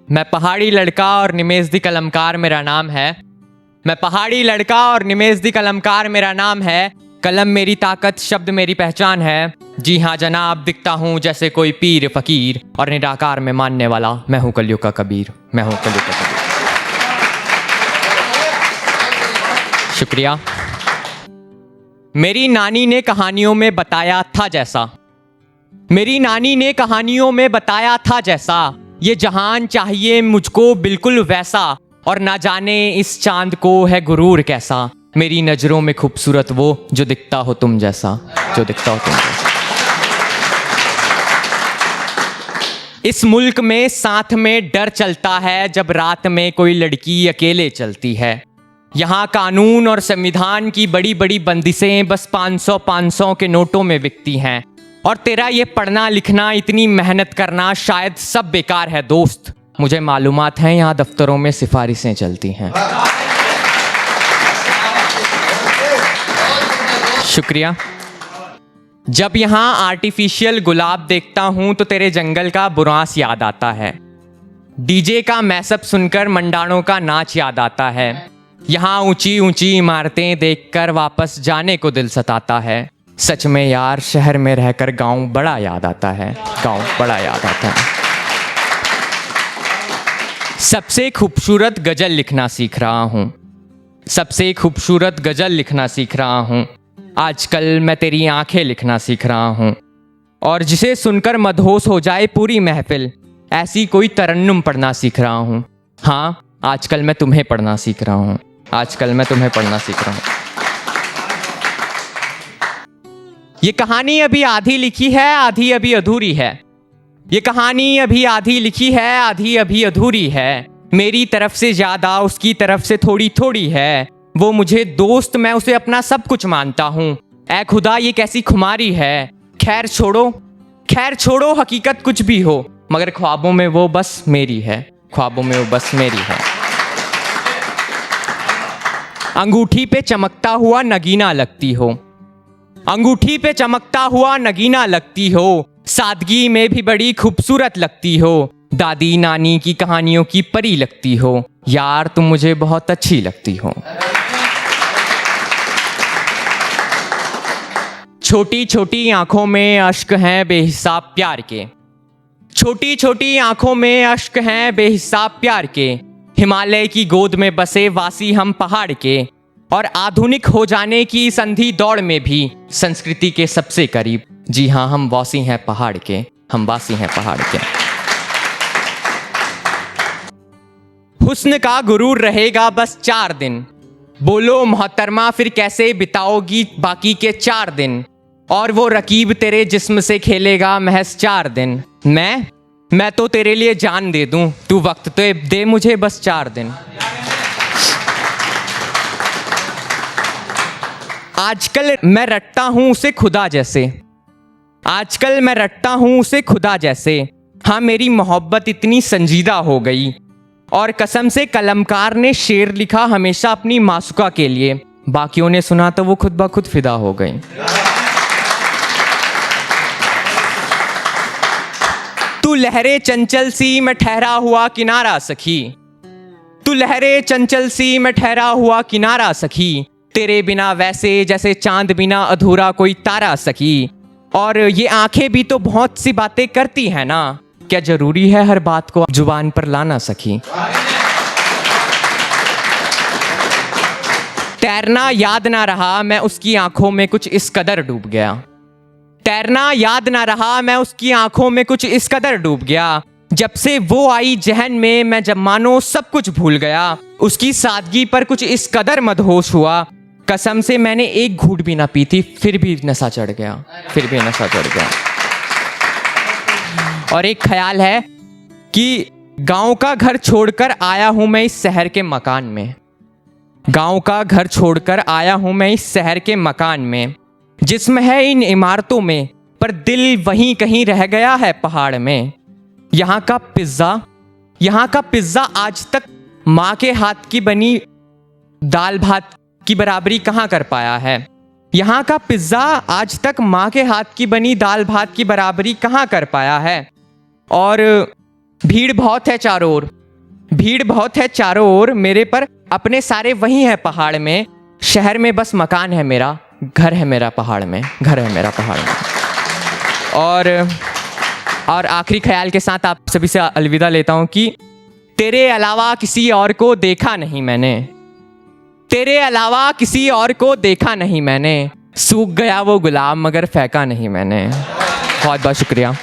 मैं पहाड़ी लड़का और निमेश दी कलमकार मेरा नाम है। मैं पहाड़ी लड़का और निमेश दी कलमकार मेरा नाम है। कलम मेरी ताकत, शब्द मेरी पहचान है। जी हाँ जनाब, दिखता हूँ जैसे कोई पीर फकीर, और निराकार में मानने वाला मैं हूँ कलयुग का कबीर। मैं हूँ कलयुग का कबीर। शुक्रिया। मेरी नानी ने कहानियों में बताया था जैसा, मेरी नानी ने कहानियों में बताया था जैसा, ये जहान चाहिए मुझको बिल्कुल वैसा, और ना जाने इस चांद को है गुरूर कैसा। मेरी नजरों में खूबसूरत वो जो दिखता हो तुम जैसा, जो दिखता हो तुम जैसा। इस मुल्क में साथ में डर चलता है जब रात में कोई लड़की अकेले चलती है। यहाँ कानून और संविधान की बड़ी बड़ी बंदिशें बस 500 के नोटों में बिकती हैं। और तेरा ये पढ़ना लिखना, इतनी मेहनत करना शायद सब बेकार है दोस्त। मुझे मालूमात है यहाँ दफ्तरों में सिफारिशें चलती हैं। शुक्रिया। जब यहाँ आर्टिफिशियल गुलाब देखता हूँ तो तेरे जंगल का बुरांस याद आता है। डीजे का मैसअप सुनकर मंडाणों का नाच याद आता है। यहाँ ऊंची ऊंची इमारतें देखकर वापस जाने को दिल सताता है। सच में यार, शहर में रहकर गांव बड़ा याद आता है। गांव बड़ा याद आता है। सबसे खूबसूरत गजल लिखना सीख रहा हूँ। सबसे खूबसूरत गजल लिखना सीख रहा हूँ। आजकल मैं तेरी आंखें लिखना सीख रहा हूँ। और जिसे सुनकर मदहोश हो जाए पूरी महफिल, ऐसी कोई तरन्नुम पढ़ना सीख रहा हूँ। हाँ, आजकल मैं तुम्हें पढ़ना सीख रहा हूँ। आजकल मैं तुम्हें पढ़ना सीख रहा हूँ। ये कहानी अभी आधी लिखी है, आधी अभी अधूरी है। ये कहानी अभी आधी लिखी है, आधी अभी अधूरी है। मेरी तरफ से ज्यादा उसकी तरफ से थोड़ी थोड़ी है। वो मुझे दोस्त, मैं उसे अपना सब कुछ मानता हूँ। ऐ खुदा, ये कैसी खुमारी है। खैर छोड़ो, हकीकत कुछ भी हो, मगर ख्वाबों में वो बस मेरी है। ख्वाबों में वो बस मेरी है। अंगूठी पे चमकता हुआ नगीना लगती हो। अंगूठी पे चमकता हुआ नगीना लगती हो। सादगी में भी बड़ी खूबसूरत लगती हो। दादी नानी की कहानियों की परी लगती हो। यार, तुम मुझे बहुत अच्छी लगती हो। छोटी छोटी आंखों में अश्क हैं बेहिसाब प्यार के। छोटी छोटी आंखों में अश्क हैं बेहिसाब प्यार के। हिमालय की गोद में बसे वासी हम पहाड़ के। और आधुनिक हो जाने की संधि दौड़ में भी संस्कृति के सबसे करीब। जी हाँ, हम वासी हैं पहाड़ के। हम वासी हैं पहाड़ के। हुस्न का गुरूर रहेगा बस 4 दिन। बोलो मोहतरमा, फिर कैसे बिताओगी बाकी के 4 दिन। और वो रकीब तेरे जिस्म से खेलेगा महज 4 दिन। मैं तो तेरे लिए जान दे दूं, तू वक्त तो दे मुझे बस 4 दिन। आजकल मैं रटता हूं उसे खुदा जैसे। आजकल मैं रटता हूं उसे खुदा जैसे। हाँ, मेरी मोहब्बत इतनी संजीदा हो गई। और कसम से कलमकार ने शेर लिखा हमेशा अपनी मासूका के लिए। बाकियों ने सुना तो वो खुद ब खुद फिदा हो गई। तू लहरे चंचल सी मैं ठहरा हुआ किनारा सखी। तू लहरे चंचल सी मैं ठहरा हुआ किनारा सखी। तेरे बिना वैसे जैसे चांद बिना अधूरा कोई तारा सखी। और ये आंखें भी तो बहुत सी बातें करती है ना, क्या जरूरी है हर बात को जुबान पर लाना सखी। तैरना याद ना रहा, मैं उसकी आंखों में कुछ इस कदर डूब गया। तैरना याद ना रहा, मैं उसकी आंखों में कुछ इस कदर डूब गया। जब से वो आई जहन में, मैं जब मानो सब कुछ भूल गया। उसकी सादगी पर कुछ इस कदर मदहोश हुआ। कसम से मैंने एक घूंट भी ना पी थी, फिर भी नशा चढ़ गया। फिर भी नशा चढ़ गया। और एक ख्याल है कि गांव का घर छोड़कर आया हूं मैं इस शहर के मकान में। गांव का घर छोड़कर आया हूं मैं इस शहर के मकान में। जिस्म है इन इमारतों में, पर दिल वहीं कहीं रह गया है पहाड़ में। यहाँ का पिज्जा आज तक माँ के हाथ की बनी दाल भात की बराबरी कहाँ कर पाया है। यहाँ का पिज्जा आज तक माँ के हाथ की बनी दाल भात की बराबरी कहाँ कर पाया है। और भीड़ बहुत है चारों ओर, भीड़ बहुत है चारों ओर, मेरे पर अपने सारे वही हैं पहाड़ में। शहर में बस मकान है मेरा, घर है मेरा पहाड़ में, घर है मेरा पहाड़ में। और आखिरी ख्याल के साथ आप सभी से अलविदा लेता हूँ कि तेरे अलावा किसी और को देखा नहीं मैंने, तेरे अलावा किसी और को देखा नहीं मैंने, सूख गया वो गुलाब मगर फेंका नहीं मैंने। बहुत बहुत शुक्रिया।